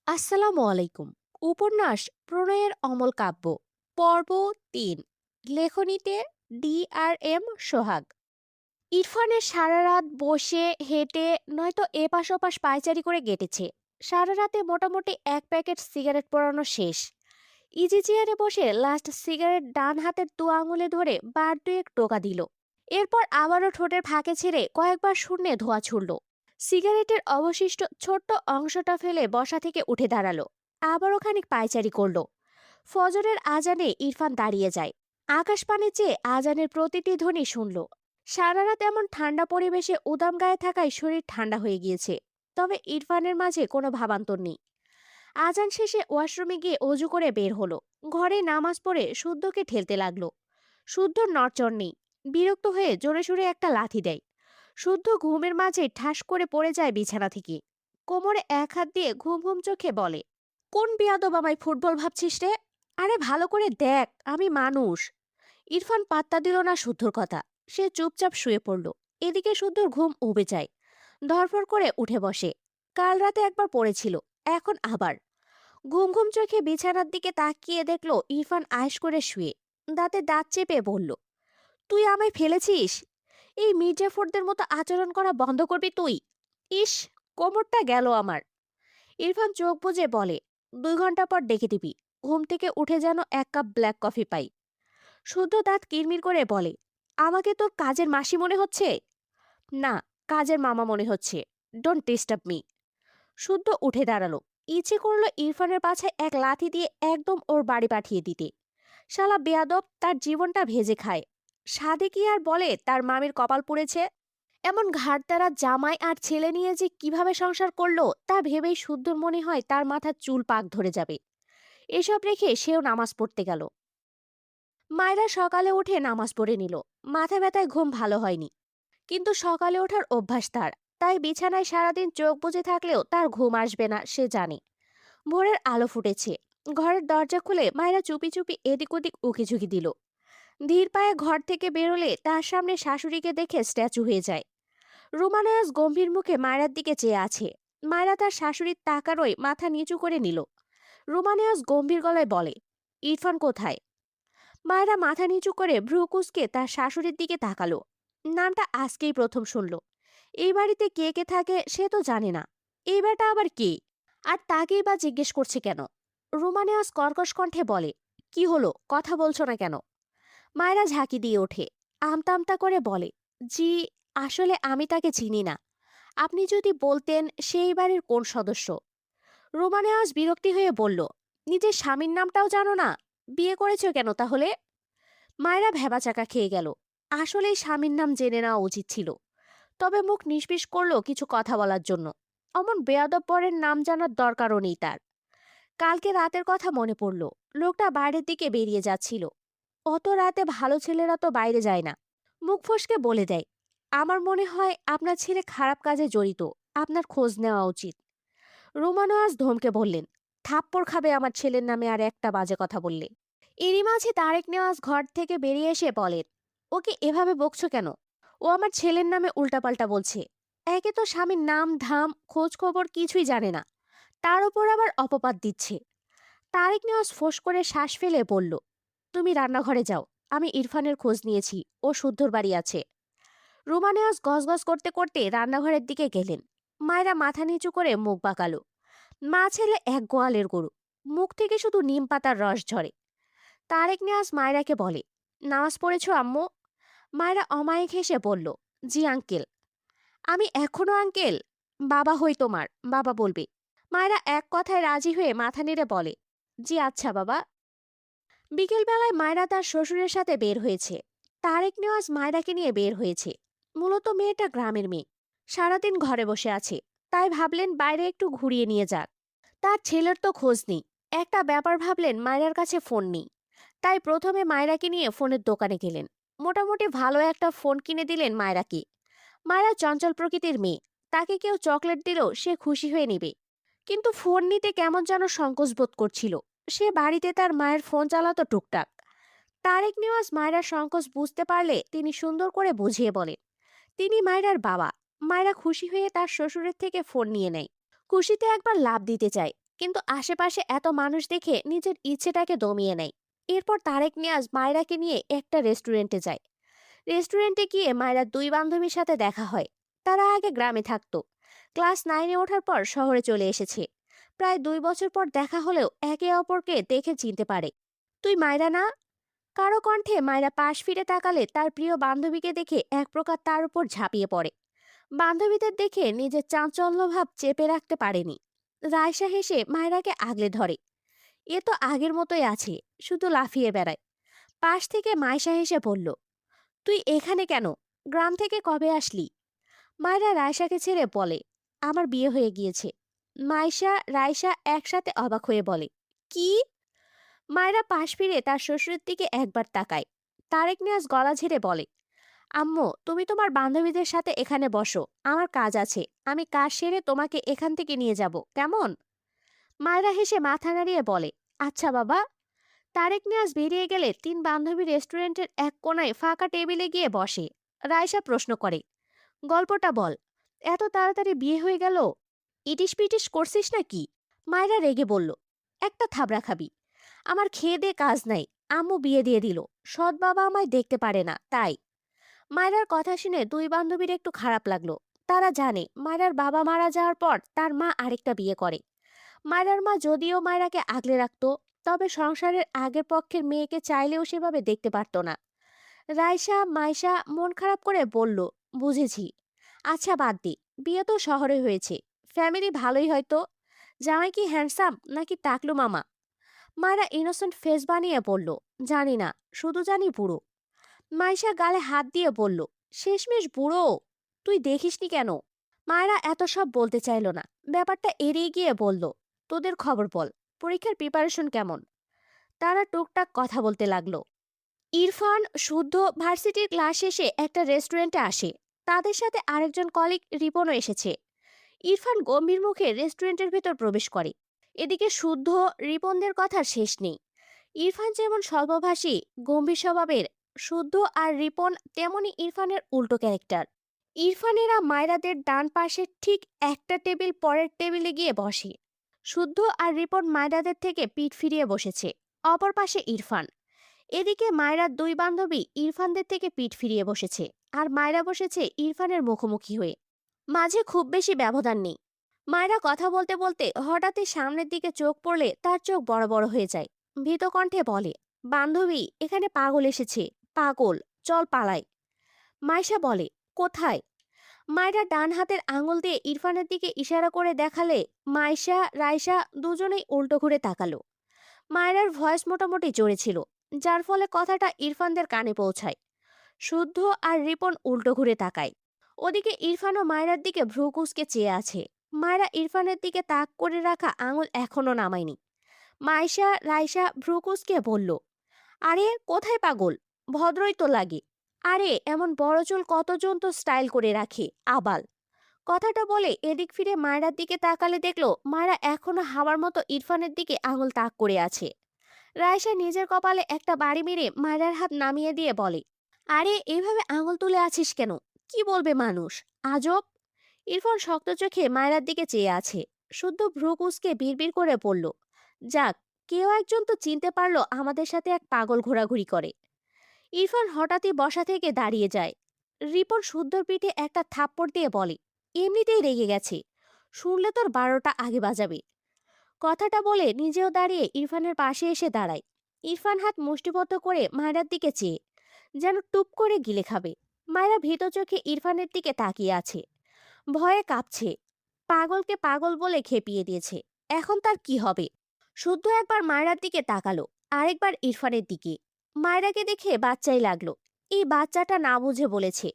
আসসালামু আলাইকুম। উপন্যাস প্রণয়ের অমল কাব্য পর্ব ৩। লেখনীতে DRM সোহাগ। ইরফানের সারা রাত বসে হেঁটে নয়তো এপাশ ওপাশ পায়চারি করে কেটেছে। সারা রাতে মোটামুটি ১ প্যাকেট সিগারেট পোড়ানো শেষ। ইজি চেয়ারে বসে লাস্ট সিগারেট ডান হাতের দু আঙুলে ধরে বার দুয়েক টোকা দিল। এরপর আবারও ঠোঁটের ফাঁকে ছেড়ে কয়েকবার শূন্যে ধোঁয়া ছুড়ল। সিগারেটের অবশিষ্ট ছোট্ট অংশটা ফেলে বসা থেকে উঠে দাঁড়ালো। আবারও খানিক পায়চারি করলো। ফজরের আজানে ইরফান দাঁড়িয়ে যায়। আকাশপানে চেয়ে আজানের প্রতিটি ধ্বনি শুনল। সারা রাত এমন ঠান্ডা পরিবেশে উদাম গায়ে থাকায় শরীর ঠান্ডা হয়ে গিয়েছে। তবে ইরফানের মাঝে কোনো ভাবান্তর নেই। আজান শেষে ওয়াশরুমে গিয়ে অজু করে বের হলো। ঘরে নামাজ পড়ে শুদ্ধকে ঠেলতে লাগলো। শুদ্ধর নড়চড় নেই। বিরক্ত হয়ে জোরে সোরে একটা লাথি দেয়। শুদ্ধ ঘুমের মাঝে ঠাস করে পড়ে যায় বিছানা থেকে। কোমরে এক হাত দিয়ে ঘুম ঘুম চোখে বলে, কোন বিয়াদব আমায় ফুটবল ভাবছিস রে? আরে ভালো করে দেখ, আমি মানুষ। ইরফান পাত্তা দিল না শুদ্ধর কথা। সে চুপচাপ শুয়ে পড়ল। এদিকে শুদ্ধর ঘুম উবে যায়। ধরফর করে উঠে বসে। কাল রাতে একবার পড়েছিল, এখন আবার। ঘুম ঘুম চোখে বিছানার দিকে তাকিয়ে দেখলো ইরফান আয়েশ করে শুয়ে। দাঁতে দাঁত চেপে বলল, তুই আমায় ফেলেছিস? এই মির্জাফরদের মতো আচরণ করা বন্ধ করবি তুই? ইস, কোমরটা গেল আমার। ইরফান চোখ বুজে বলে, ২ ঘন্টা পর ডেকে দিবি। ঘুম থেকে উঠে যেন ১ কাপ ব্ল্যাক কফি পাই। শুদ্ধ দাঁত কিরমির করে বলে, আমাকে তোর কাজের মাসি মনে হচ্ছে? না, কাজের মামা মনে হচ্ছে। Don't disturb me. শুদ্ধ উঠে দাঁড়ালো। ইচ্ছে করলো ইরফানের পাছায় এক লাথি দিয়ে একদম ওর বাড়ি পাঠিয়ে দিতে। শালা বেয়াদব তার জীবনটা ভেজে খায়। সাধে কি আর বলে তার মামির কপাল পুড়েছে। এমন ঘাড়তারা জামাই আর ছেলে নিয়ে যে কিভাবে সংসার করলো তা ভেবেই শুদ্ধর মনে হয় তার মাথার চুল পাক ধরে যাবে। এসব রেখে সেও নামাজ পড়তে গেল। মায়েরা সকালে উঠে নামাজ পড়ে নিল। মাথা ব্যথায় ঘুম ভালো হয়নি, কিন্তু সকালে ওঠার অভ্যাস তার। তাই বিছানায় সারাদিন চোখ বুজে থাকলেও তার ঘুম আসবে না সে জানে। ভোরের আলো ফুটেছে। ঘরের দরজা খুলে মায়েরা চুপি চুপি এদিক ওদিক উকিঝুঁকি দিল। ধীর পায়ে ঘর থেকে বেরোলে তার সামনে শাশুড়িকে দেখে স্ট্যাচু হয়ে যায়। রোমানায়াস গম্ভীর মুখে মায়রার দিকে চেয়ে আছে। মায়রা তার শাশুড়ির তাকারই মাথা নিচু করে নিল। রোমানায়াস গম্ভীর গলায় বলে, ইরফান কোথায়? মায়রা মাথা নিচু করে ভ্রু কুঁচকে তার শাশুড়ির দিকে তাকালো। নামটা আজকেই প্রথম শুনল। এই বাড়িতে কে কে থাকে সে তো জানে না। এই বেটা আবার কে? আর তাকেই বা জিজ্ঞেস করছে কেন? রোমানিয়াস কর্কশ কণ্ঠে বলে, কি হলো, কথা বলছো না কেন? মায়েরা ঝাঁকি দিয়ে ওঠে। আমতা আমতা করে বলে, জি, আসলে আমি তাকে চিনি না। আপনি যদি বলতেন সেই বাড়ির কোন সদস্য। রোমানিয়াস বিরক্তি হয়ে বলল, নিজের স্বামীর নামটাও জানো না? বিয়ে করেছো কেন তাহলে? মায়েরা ভ্যাবাচাকা খেয়ে গেল। আসলেই স্বামীর নাম জেনে নেওয়া উচিত ছিল। তবে মুখ নিষ্পিস করলো কিছু কথা বলার জন্য। অমন বেয়াদব পরের নাম জানার দরকারও নেই তার। কালকে রাতের কথা মনে পড়ল। লোকটা বাইরের দিকে বেরিয়ে যাচ্ছিল। অত রাতে ভালো ছেলেরা তো বাইরে যায় না। মুখ ফসকে বলে দেয়, আমার মনে হয় আপনার ছেলে খারাপ কাজে জড়িত। আপনার খোঁজ নেওয়া উচিত। রোমানোয়াস ধমকে বললেন, থাপ্পড় খাবে আমার ছেলের নামে আর একটা বাজে কথা বললে। এরই মাঝে তারেক নেওয়াজ ঘর থেকে বেরিয়ে এসে বলেন, ওকে এভাবে বকছো কেন? ও আমার ছেলের নামে উল্টাপাল্টা বলছে। একে তো স্বামীর নাম ধাম খোঁজ খবর কিছুই জানে না, তার উপর আবার অপবাদ দিচ্ছে। তারেক নেওয়াজ ফোঁস করে শ্বাস ফেলে বলল, তুমি রান্নাঘরে যাও। আমি ইরফানের খোঁজ নিয়েছি, ও শুদ্ধর বাড়ি আছে। রুমা নেওয়াজ গজগজ করতে করতে রান্নাঘরের দিকে গেলেন। মায়েরা মাথা নিচু করে মুখ বাঁকালো। মা ছেলে এক গোয়ালের গরু। মুখ থেকে শুধু নিম পাতার রস ঝরে। তারেক নেওয়াজ মায়রাকে বলে, নামাজ পড়েছো আম্মু? মায়েরা অমায়িক হেসে বলল, জি আঙ্কেল। আমি এখনো আঙ্কেল? বাবা হই তোমার, বাবা বলবে। মায়েরা এক কথায় রাজি হয়ে মাথা নেড়ে বলে, জি আচ্ছা বাবা। বিকেলবেলায় মায়রা তার শ্বশুরের সাথে বের হয়েছে। তারেক নেওয়াজ মায়রাকে নিয়ে বের হয়েছে। মূলত মেয়েটা গ্রামের মেয়ে, সারাদিন ঘরে বসে আছে। তাই ভাবলেন বাইরে একটু ঘুরিয়ে নিয়ে যাক। তার ছেলের তো খোঁজ নেই। একটা ব্যাপার ভাবলেন মায়রার কাছে ফোন নেই। তাই প্রথমে মায়রাকে নিয়ে ফোনের দোকানে গেলেন। মোটামুটি ভালো একটা ফোন কিনে দিলেন মায়রাকে। মায়রা চঞ্চল প্রকৃতির মেয়ে। তাকে কেউ চকলেট দিলেও সে খুশি হয়ে নেবে। কিন্তু ফোন নিতে কেমন যেন সংকোচ বোধ করছিল। সে বাড়িতে তার মায়ের ফোন চালাতো টুকটাক। তারেক নেওয়াজ মায়রার সংকোচ বুঝতে পারলে তিনি সুন্দর করে বুঝিয়ে বলেন, তিনি মায়রার বাবা। মায়রা খুশি হয়ে তার শ্বশুরের থেকে ফোন নিয়ে নেয়। খুশিতে একবার লাভ দিতে চায়। কিন্তু আশেপাশে এত মানুষ দেখে নিজের ইচ্ছেটাকে দমিয়ে নেয়। এরপর তারেক নিয়াজ মায়রাকে নিয়ে একটা রেস্টুরেন্টে যায়। রেস্টুরেন্টে গিয়ে মায়েরা দুই বান্ধবীর সাথে দেখা হয়। তারা আগে গ্রামে থাকতো, ক্লাস 9-এ ওঠার পর শহরে চলে এসেছে। প্রায় 2 বছর পর দেখা হলেও একে অপরকে দেখে চিনতে পারে। তুই মায়রা না? কারো কণ্ঠে। মায়েরা পাশ ফিরে তাকালে তার প্রিয় বান্ধবীকে দেখে এক প্রকার তার উপর ঝাঁপিয়ে পড়ে। বান্ধবীদের দেখে নিজের চাঞ্চল্য ভাব চেপে রাখতে পারেনি। রায়সা হেসে মায়রাকে আগলে ধরে। এ তো আগের মতোই আছে, শুধু লাফিয়ে বেড়ায়। পাশ থেকে মাইশা হেসে বলল, তুই এখানে কেন? গ্রাম থেকে কবে আসলি? মায়েরা রায়সাকে ছেড়ে বলে, আমার বিয়ে হয়ে গিয়েছে। মাইশা রায়সা একসাথে অবাক হয়ে বলে, কি? মায়েরা পাশ ফিরে তার শ্বশুরের দিকে একবার তাকায়। তারেক নিয়াজ গলা ঝেড়ে বলে, আম্মু তুমি তোমার বান্ধবীদের সাথে এখানে বসো, আমার কাজ আছে। আমি কাজ সেরে তোমাকে এখান থেকে নিয়ে যাব, কেমন? মায়েরা হেসে মাথা নাড়িয়ে বলে, আচ্ছা বাবা। তারেক নিয়াজ বেরিয়ে গেলে তিন বান্ধবী রেস্টুরেন্টের এক কোণায় ফাঁকা টেবিলে গিয়ে বসে। রায়সা প্রশ্ন করে, গল্পটা বল। এত তাড়াতাড়ি বিয়ে হয়ে গেল? ইটিস পিটিস করছিস নাকি? মায়েরা রেগে বলল, একটা থাবড়া খাবি। আমার খেয়ে দে কাজ নাই। আম্মু বিয়ে দিয়ে দিল, সৎ বাবা আমায় দেখতে পারে না তাই। মায়রার কথা শুনে দুই বান্ধবীর একটু খারাপ লাগলো। তারা জানে মায়রার বাবা মারা যাওয়ার পর তার মা আরেকটা বিয়ে করে। মায়রার মা যদিও মায়রাকে আগলে রাখতো, তবে সংসারের আগের পক্ষের মেয়েকে চাইলেও সেভাবে দেখতে পারতো না। রাইসা মাইশা মন খারাপ করে বলল, বুঝেছি। আচ্ছা বাদ দি, বিয়ে তো শহরে হয়েছে, ফ্যামিলি ভালোই হয়তো। জামাই কি হ্যান্ডসাম নাকি টাকলু মামা? মায়েরা ইনোসেন্ট ফেস বানিয়ে বলল, জানি না, শুধু জানি বুড়ো। মাইশা গালে হাত দিয়ে বলল, শেষমেশ বুড়ো? তুই দেখিসনি কেন? মায়েরা এত সব বলতে চাইল না, ব্যাপারটা এড়িয়ে গিয়ে বলল, তোদের খবর বল, পরীক্ষার প্রিপারেশন কেমন? তারা টুকটাক কথা বলতে লাগলো। ইরফান শুদ্ধ ভার্সিটির ক্লাস শেষে একটা রেস্টুরেন্টে আসে। তাদের সাথে আরেকজন কলিগ রিপনও এসেছে। ইরফান গম্ভীর মুখে রেস্টুরেন্টের ভেতর প্রবেশ করে। এদিকে শুদ্ধ রিপনদের কথার শেষ নেই। ইরফান যেমন স্বল্পভাষী, গম্ভীর স্বভাবের, শুদ্ধ আর রিপন তেমনি ইরফানের উল্টো ক্যারেক্টার। ইরফানেরা মায়রাদের ডান পাশে ঠিক একটা টেবিল পরের টেবিলে গিয়ে বসে। শুদ্ধ আর রিপন মায়রাদের থেকে পিঠ ফিরিয়ে বসেছে। অপর পাশে ইরফান। এদিকে মায়রার দুই বান্ধবী ইরফানদের থেকে পিঠ ফিরিয়ে বসেছে, আর মায়রা বসেছে ইরফানের মুখোমুখি হয়ে। মাঝে খুব বেশি ব্যবধান নেই। মায়রা কথা বলতে বলতে হঠাৎই সামনের দিকে চোখ পড়লে তার চোখ বড় বড় হয়ে যায়। ভীত কণ্ঠে বলে, বান্ধবী, এখানে পাগল এসেছে। পাগল, চল পালাই। মাইশা বলে, কোথায়? মায়রা ডান হাতের আঙুল দিয়ে ইরফানের দিকে ইশারা করে দেখালে মাইশা রাইসা দুজনেই উল্টো ঘুরে তাকালো। মায়রার ভয়েস মোটামুটি জোরে ছিল, যার ফলে কথাটা ইরফানদের কানে পৌঁছায়। শুদ্ধ আর রিপন উল্টো ঘুরে তাকায়। ওদিকে ইরফানও মায়রার দিকে ভ্রু কুঁচকে চেয়ে আছে। মায়রা ইরফানের দিকে তাক করে রাখা আঙুল এখনো নামায়নি। মাইশা রাইসা ভ্রু কুঁচকে বলল, আরে কোথায় পাগল? ভদ্রই তো লাগে। আরে এমন বড় চুল কতজন তো স্টাইল করে রাখে, আবাল। কথাটা বলে এদিক ফিরে মায়রার দিকে তাকালে দেখলো মায়রা এখনো হাওয়ার মতো ইরফানের দিকে আঙুল তাক করে আছে। রায়সা নিজের কপালে একটা বাড়ি মেরে মায়রার হাত নামিয়ে দিয়ে বলে, আরে এভাবে আঙুল তুলে আছিস কেন? কি বলবে মানুষ? আজব। ইরফান শক্ত চোখে মায়রার দিকে চেয়ে আছে। শুদ্ধ ভ্রু কুঁচকে বিড়বিড় করে বলল, যাক, কেউ একজন তো চিনতে পারলো আমাদের সাথে এক পাগল ঘোরাঘুরি করে। ইরফান হঠাৎই বসা থেকে দাঁড়িয়ে যায়। রিপন শুদ্ধর পিঠে একটা থাপ্পড় দিয়ে বলে, এমনিতেই রেগে গেছে, শুনলে তোর 12টা আগে বাজাবে। কথাটা বলে নিজেও দাঁড়িয়ে ইরফানের পাশে এসে দাঁড়ায়। ইরফান হাত মুষ্টিবদ্ধ করে মায়রার দিকে চেয়ে, যেন টুপ করে গিলে খাবে। মায়রা ভীত চোখে ইরফানের দিকে তাকিয়ে আছে, ভয়ে কাঁপছে। পাগলকে পাগল বলে খেপিয়ে দিয়েছে, এখন তার কি হবে? শুদ্ধ একবার মায়রার দিকে তাকালো, আরেকবার ইরফানের দিকে। মায়রাকে দেখে বাচ্চাই লাগলো। এই বাচ্চাটা না বুঝে বলেছে,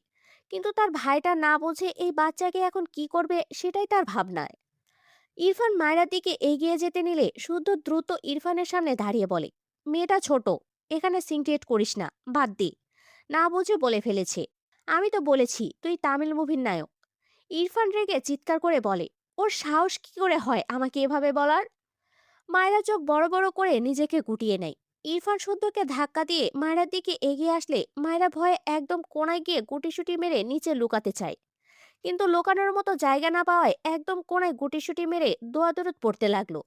কিন্তু তার ভাইটা না বুঝে এই বাচ্চাকে এখন কি করবে সেটাই তার ভাবনায়। ইরফান মায়রার দিকে এগিয়ে যেতে নিলে শুদ্ধ দ্রুত ইরফানের সামনে দাঁড়িয়ে বলে, মেয়েটা ছোট, এখানে সিনক্রিয়েট করিস না, বাদ দে। না বুঝে বলে ফেলেছে। আমি তো বলেছি তুই তামিল মুভির নায়ক। ইরফান রেগে চিৎকার করে বলে, ওর সাহস কি করে হয় আমাকে এভাবে বলার? মায়রা চোখ বড় বড় করে নিজেকে গুটিয়ে নেয়। ইরফান শুদ্ধকে ধাক্কা দিয়ে মায়রার দিকে এগিয়ে আসলে মায়রা ভয়ে একদম কোণায় গিয়ে গুটিসুটি মেরে নিচে লুকাতে চায়। কিন্তু লোকানোর মতো জায়গা না পাওয়ায় একদম কোণায় গুটিসুটি মেরে দোয়াদরদ পড়তে লাগলো।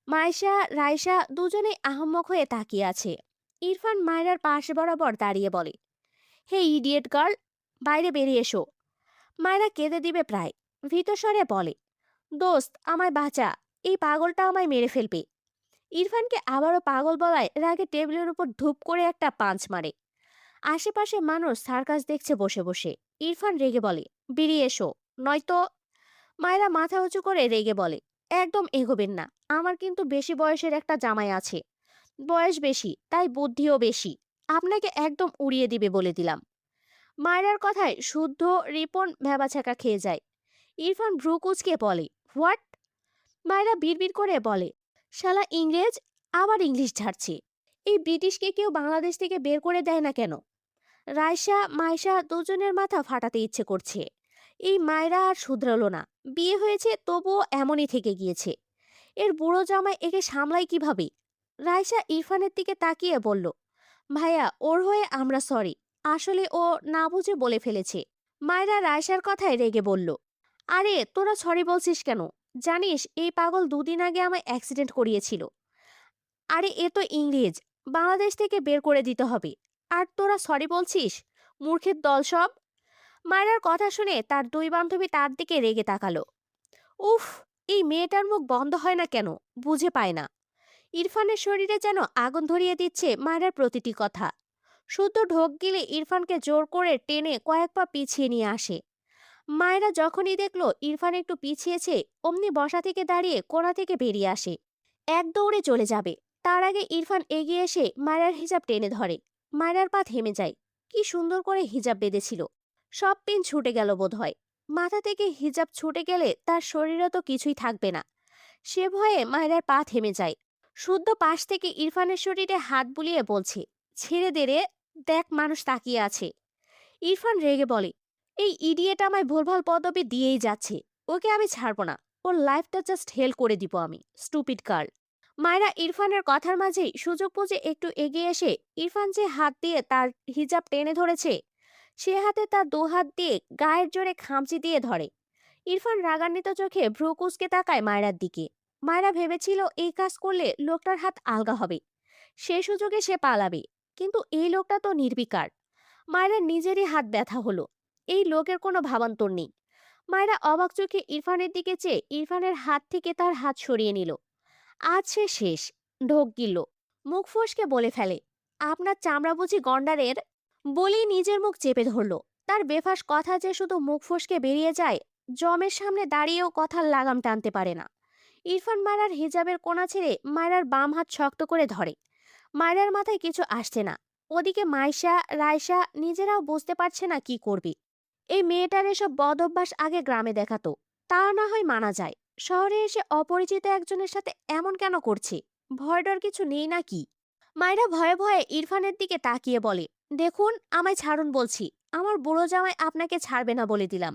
মাইশা রাইসা দুজনেই আহাম্মক হয়ে তাকিয়ে আছে। ইরফান মায়রার পাশে বরাবর দাঁড়িয়ে বলে, হে ইডিয়েট গার্ল, বাইরে বেরিয়ে এসো। মায়রা কেঁদে দিবে প্রায়, ভীত স্বরে বলে, দোস্ত আমায় বাঁচা, এই পাগলটা আমায় মেরে ফেলবে। ইরফানকে আবারও পাগল বলায় রাগে টেবিলের উপর ধূপ করে একটা পাঞ্চ মারে। আশেপাশে মানুষ সার্কাস দেখছে বসে বসে। ইরফান রেগে বলে, বেরিয়ে এসো, নয়তো। মায়েরা মাথা উঁচু করে রেগে বলে, একদম এগোবেন না, আমার কিন্তু বেশি বয়সের একটা জামাই আছে। বয়স বেশি তাই বুদ্ধিও বেশি, আপনাকে একদম উড়িয়ে দিবে বলে দিলাম। মায়েরার কথায় শুদ্ধ রিপন ভ্যাবাছাকা খেয়ে যায়। ইরফান ভ্রু কুচকে বলে, হোয়াট? মায়েরা বিড়বিড় করে বলে, শালা ইংরেজ, আবার ইংলিশ ঝাড়ছে। এই ব্রিটিশকে কেউ বাংলাদেশ থেকে বের করে দেয় না কেন? রায়শা মাইশা দুজনের মাথা ফাটাতে ইচ্ছে করছে। এই মায়েরা আর শুধরালো না, বিয়ে হয়েছে তবুও এমনই থেকে গিয়েছে। এর বুড়ো জামাই একে সামলাই কিভাবে? রায়শা ইরফানের দিকে তাকিয়ে বলল, ভাইয়া ওর হয়ে আমরা সরি, আসলে ও না বুঝে বলে ফেলেছে। মায়েরা রায়শার কথায় রেগে বলল, আরে তোরা সরি বলছিস কেন? জানিস এই পাগল দুদিন আগে আমায় অ্যাক্সিডেন্ট করিয়েছিল। আরে এ তো ইংরেজ, বাংলাদেশ থেকে বের করে দিতে হবে, আর তোরা সরি বলছিস? মূর্খের দল সব। মায়েরার কথা শুনে তার দুই বান্ধবী তার দিকে রেগে তাকালো। উফ, এই মেয়েটার মুখ বন্ধ হয় না কেন, বুঝে পায় না। ইরফানের শরীরে যেন আগুন ধরিয়ে দিচ্ছে মায়েরার প্রতিটি কথা। শুদ্ধ ঢোক গিলে ইরফানকে জোর করে টেনে কয়েক পা পিছিয়ে নিয়ে আসে। মায়েরা যখনই দেখলো ইরফান একটু পিছিয়েছে, অমনি বসা থেকে দাঁড়িয়ে কোণা থেকে বেরিয়ে আসে। এক দৌড়ে চলে যাবে, তার আগে ইরফান এগিয়ে এসে মায়েরার হিজাব টেনে ধরে। মায়েরার পা থেমে যায়। কি সুন্দর করে হিজাব বেঁধেছিল, সব পিন ছুটে গেল বোধহয়। মাথা থেকে হিজাব ছুটে গেলে তার শরীরে তো কিছুই থাকবে না। সে ভয়ে মায়েরার পা থেমে যায়। শুদ্ধ পাশ থেকে ইরফানের শরীরে হাত বুলিয়ে বলছে, ছেড়ে দে রে, দেখ মানুষ তাকিয়ে আছে। ইরফান রেগে বলে, এই ইডিয়েট আমায় ভুলভাল পদবি দিয়েই যাচ্ছে, ওকে আমি ছাড়বো না, ওর লাইফটা জাস্ট হেল করে দিব আমি, স্টুপিড গার্ল। মায়েরা ইরফানের কথার মাঝেই সুযোগ বুঝে একটু এগিয়ে এসে ইরফান যে হাত দিয়ে তার হিজাব টেনে ধরেছে, সে হাতে তার দু হাত দিয়ে গায়ের জোরে খামচি দিয়ে ধরে। ইরফান রাগান্বিত চোখে ভ্রু কুঁচকে তাকায় মায়রার দিকে। মায়রা ভেবেছিল এই কাজ করলে লোকটার হাত আলগা হবে, সে সুযোগে সে পালাবে। কিন্তু এই লোকটা তো নির্বিকার। মায়রার নিজেরই হাত ব্যথা হলো। এই লোকের কোনো ভাবান্তর নেই। মায়রা অবাক চোখে ইরফানের দিকে চেয়ে ইরফানের হাত থেকে তার হাত সরিয়ে নিল। আজ সে শেষ। ঢোক গিলল, মুখ ফসকে বলে ফেলে, আপনার চামড়া বুঝি গন্ডারের? বলেই নিজের মুখ চেপে ধরল। তার বেফাস কথা যে শুধু মুখ ফসকে বেরিয়ে যায়, জমের সামনে দাঁড়িয়েও কথার লাগাম টানতে পারে না। ইরফান মায়রার হিজাবের কোণা ছেড়ে মায়রার বাম হাত শক্ত করে ধরে। মায়রার মাথায় কিছু আসছে না। ওদিকে মাইশা রায়শা নিজেরাও বুঝতে পারছে না কি করবে। এই মেয়েটার এসব বদ অভ্যাস আগে গ্রামে দেখাতো, তা না হয় মানা যায়। শহরে এসে অপরিচিত একজনের সাথে এমন কেন করছে? ভয় ডর কিছু নেই নাকি? মায়েরা ভয়ে ভয়ে ইরফানের দিকে তাকিয়ে বলে, দেখুন আমায় ছাড়ুন বলছি, আমার বুড়ো জামাই আপনাকে ছাড়বে না বলে দিলাম।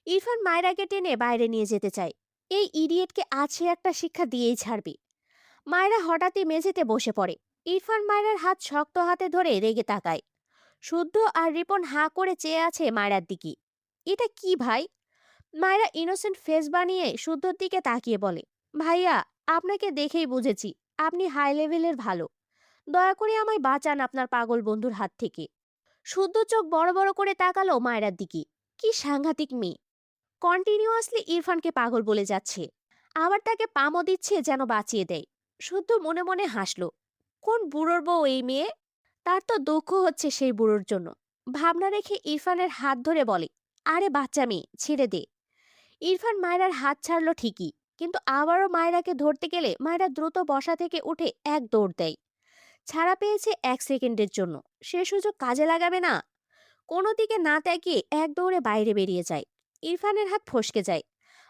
ইরফান মায়েরাকে টেনে বাইরে নিয়ে যেতে চায়। এই ইডিয়েটকে আজ সে একটা শিক্ষা দিয়েই ছাড়বে। মায়েরা হঠাৎই মেঝেতে বসে পড়ে। ইরফান মায়েরার হাত শক্ত হাতে ধরে রেগে তাকায়। শুদ্ধ আর রিপন হাঁ করে চেয়ে আছে মায়েরার দিকে। এটা কি ভাই? মায়েরা ইনোসেন্ট ফেস বানিয়ে শুদ্ধর দিকে তাকিয়ে বলে, ভাইয়া আপনাকে দেখেই বুঝেছি আপনি হাই লেভেলের ভালো, দয়া করে আমায় বাঁচান আপনার পাগল বন্ধুর হাত থেকে। শুদ্ধ চোখ বড় বড় করে তাকালো মায়েরার দিকে। কি সাংঘাতিক মেয়ে, কন্টিনিউয়াসলি ইরফানকে পাগল বলে যাচ্ছে, আবার তাকে পামও দিচ্ছে যেন বাঁচিয়ে দেয়। শুদ্ধ মনে মনে হাসলো, কোন বুড়োর বউ এই মেয়ে? তার তো দুঃখ হচ্ছে সেই বুড়োর জন্য। ভাবনা রেখে ইরফানের হাত ধরে বলে, আরে বাচ্চা মেয়ে, ছেড়ে দে। ইরফান মায়রার হাত ছাড়লো ঠিকই, কিন্তু আবারও মায়রাকে ধরতে গেলে মায়রা দ্রুত বসা থেকে উঠে এক দৌড় দেয়। ছাড়া পেয়েছে 1 সেকেন্ডের জন্য, সে সুযোগ কাজে লাগাবে না? কোনো দিকে না তাকিয়ে এক দৌড়ে বাইরে বেরিয়ে যায়। ইরফানের হাত ফসকে যায়।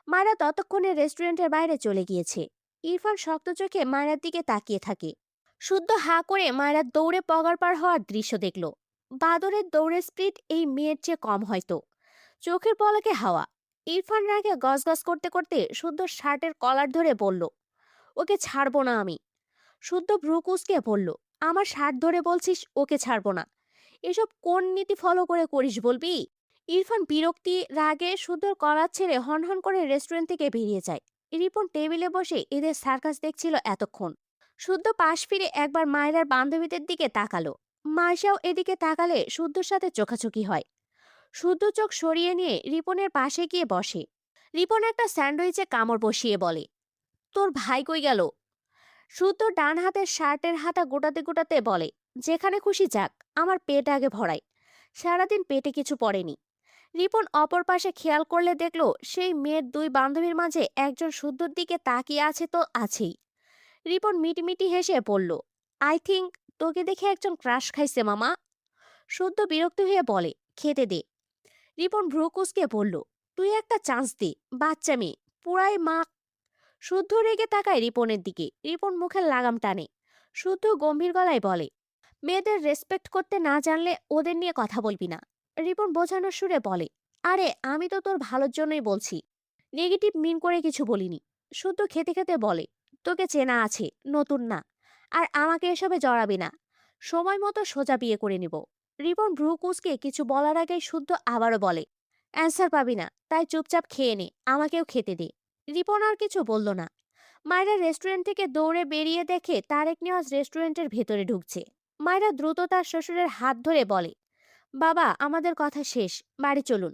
মায়রা ততক্ষণে রেস্টুরেন্টের বাইরে চলে গিয়েছে। ইরফান শক্ত চোখে মায়রার দিকে তাকিয়ে থাকে। শুদ্ধ হাঁ করে মায়রার দৌড়ে পগার পার হওয়ার দৃশ্য দেখল। বাদরের দৌড়ের স্পিড এই মেয়ের চেয়ে কম হয়তো। চোখের পলকে হাওয়া। ইরফান রাগে গজগজ করতে করতে শুদ্ধ শার্টের কলার ধরে বলল, ওকে ছাড়বো না আমি। শুদ্ধ ভ্রু কুঁচকে বলল, আমার শার্ট ধরে বলছিস ওকে ছাড়বো না? এসব কোন নীতি ফলো করে করিস বলবি? ইরফান বিরক্তি রাগে শুদ্ধর কলার ছেড়ে হনহন করে রেস্টুরেন্ট থেকে বেরিয়ে যায়। রিপন টেবিলে বসে এদের সার্কাস দেখছিল এতক্ষণ। শুদ্ধ পাশ ফিরে একবার মায়েরার বান্ধবীদের দিকে তাকালো। মাইশাও এদিকে তাকালে শুদ্ধর সাথে চোখাচোখি হয়। শুদ্ধ চোখ সরিয়ে নিয়ে রিপনের পাশে গিয়ে বসে। রিপন একটা স্যান্ডউইচে কামড় বসিয়ে বলে, তোর ভাই কই গেল? শুদ্ধ ডান হাতের শার্টের হাতা গোটাতে গোটাতে বলে, যেখানে খুশি যাক, আমার পেট আগে ভরাই। সারাদিন পেটে কিছু পড়েনি। রিপন অপর পাশে খেয়াল করলে দেখলো সেই মেয়ের দুই বান্ধবীর মাঝে একজন শুদ্ধর দিকে তাকিয়ে আছে তো আছেই। রিপন মিটিমিটি হেসে বলল, আই থিঙ্ক তোকে দেখে একজন ক্রাশ খাইছে মামা। শুদ্ধ বিরক্ত হয়ে বলে, খেতে দে। রিপন ভ্রু কুঁচকে বলল, তুই একটা চান্স দে, বাচ্চা মেয়ে, পুরাই মা। শুদ্ধ রেগে তাকায় রিপনের দিকে। রিপন মুখের লাগাম টানে। শুদ্ধ গম্ভীর গলায় বলে, মেয়েদের রেসপেক্ট করতে না জানলে ওদের নিয়ে কথা বলবি না। রিপন বোঝানোর সুরে বলে, আরে আমি তো তোর ভালোর জন্যই বলছি, নেগেটিভ মিন করে কিছু বলিনি। শুদ্ধ খেতে খেতে বলে, তোকে চেনা আছে, নতুন না। আর আমাকে এসবে জড়াবি না। সময় মতো সোজা বিয়ে করে নিব। রিপন ভ্রু কুঁচকে কিছু বলার আগেই শুদ্ধ আবারও বলে, অ্যান্সার পাবি না, তাই চুপচাপ খেয়ে নে, আমাকেও খেতে দে। রিপন আর কিছু বলল না। মায়েরা রেস্টুরেন্ট থেকে দৌড়ে বেরিয়ে দেখে তারেক নেওয়াজ রেস্টুরেন্টের ভেতরে ঢুকছে। মায়েরা দ্রুত তার শ্বশুরের হাত ধরে বলে, বাবা আমাদের কথা শেষ, বাড়ি চলুন।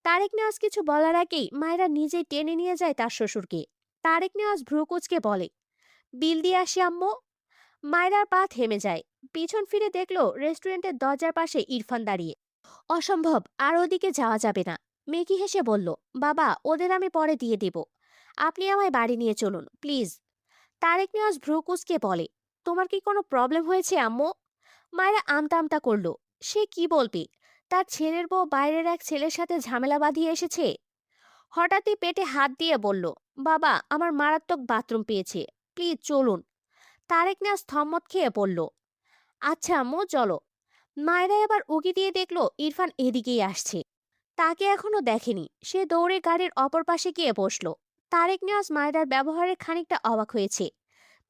তারেক নেওয়াজ কিছু বলার আগেই মায়েরা নিজেই টেনে নিয়ে যায় তার শ্বশুরকে। তারেক নেওয়াজ ভ্রু কুঁচকে বলে, বিল দিয়ে আসি আম্মু। মায়েরার পা থেমে যায়। পিছন ফিরে দেখলো রেস্টুরেন্টের দরজার পাশে ইরফান দাঁড়িয়ে। অসম্ভব, আর ওদিকে যাওয়া যাবে না। মেকি হেসে বলল, বাবা ওদের আমি পরে দিয়ে দেব, আপনি আমায় বাড়ি নিয়ে চলুন প্লিজ। তারেক নিয়াজ ভ্রু কুঁচকে বলে, তোমার কি কোনো প্রবলেম হয়েছে আম্মু? মায়েরা আমতা আমতা করলো। সে কি বলবে? তার ছেলের বউ বাইরের এক ছেলের সাথে ঝামেলা বাঁধিয়ে এসেছে। হঠাৎই পেটে হাত দিয়ে বলল, বাবা আমার মারাত্মক বাথরুম পেয়েছে, প্লিজ চলুন। তারেক নিয়াজ থম্মত খেয়ে বলল, আচ্ছা আম্মু চলো। মায়েরা এবার উকি দিয়ে দেখলো ইরফান এদিকেই আসছে। তাকে এখনো দেখেনি। সে দৌড়ে গাড়ির অপর পাশে গিয়ে বসলো। তারেক নিয়াজ মায়েরার ব্যবহারে খানিকটা অবাক হয়েছে।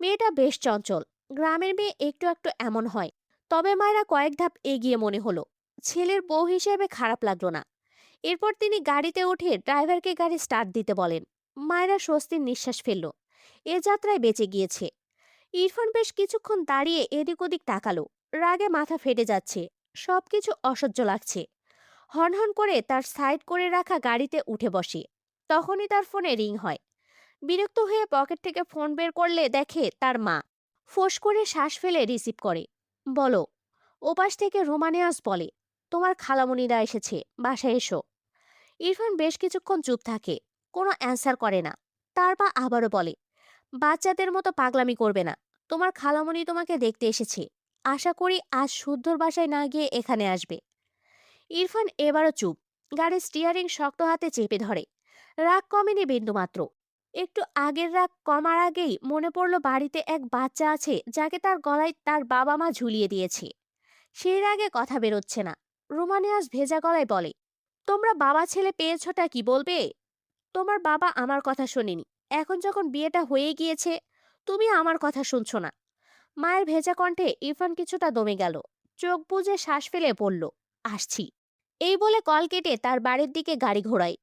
মেয়েটা বেশ চঞ্চল। গ্রামের মেয়ে একটু একটু এমন হয়। তবে মায়েরা কয়েক ধাপ এগিয়ে মনে হলো। ছেলের বউ হিসেবে খারাপ লাগলো না। এরপর তিনি গাড়িতে উঠে ড্রাইভারকে গাড়ি স্টার্ট দিতে বলেন। মায়েরা স্বস্তির নিঃশ্বাস ফেলল। এ যাত্রায় বেঁচে গিয়েছে। ইরফান বেশ কিছুক্ষণ দাঁড়িয়ে এদিক ওদিক তাকালো। রাগে মাথা ফেটে যাচ্ছে। সবকিছু অসহ্য লাগছে। হনহন করে তার সাইড করে রাখা গাড়িতে উঠে বসে। তখনই তার ফোনে রিং হয়। বিরক্ত হয়ে পকেট থেকে ফোন বের করলে দেখে তার মা। ফোঁস করে শ্বাস ফেলে রিসিভ করে। বলো। ওপাশ থেকে রোমানিয়াস বলে, তোমার খালামণিরা এসেছে, বাসায় এসো। ইরফান বেশ কিছুক্ষণ চুপ থাকে। কোনো অ্যান্সার করে না। তার মা আবারও বলে, বাচ্চাদের মতো পাগলামি করবে না। তোমার খালামণি তোমাকে দেখতে এসেছে। আশা করি আজ শুদ্ধর বাসায় না গিয়ে এখানে আসবে। ইরফান এবারও চুপ। গাড়ির স্টিয়ারিং শক্ত হাতে চেপে ধরে। রাগ কমেনি বিন্দুমাত্র। একটু আগের রাগ কমার আগেই মনে পড়ল বাড়িতে এক বাচ্চা আছে যাকে তার গলায় তার বাবা মা ঝুলিয়ে দিয়েছে। সেই রাগে কথা বেরোচ্ছে না। রোমানিয়াস ভেজা গলায় বলে, তোমরা বাবা ছেলে পেয়েছটা কি বলবে? তোমার বাবা আমার কথা শোনেনি। এখন যখন বিয়েটা হয়ে গিয়েছে, তুমি আমার কথা শুনছো না। মায়ের ভেজা কণ্ঠে ইরফান কিছুটা দমে গেল। চোখ বুজে শ্বাস ফেলে বলল, আসছি। এই বলে কল কেটে তার বাড়ির দিকে গাড়ি ঘোড়ায়।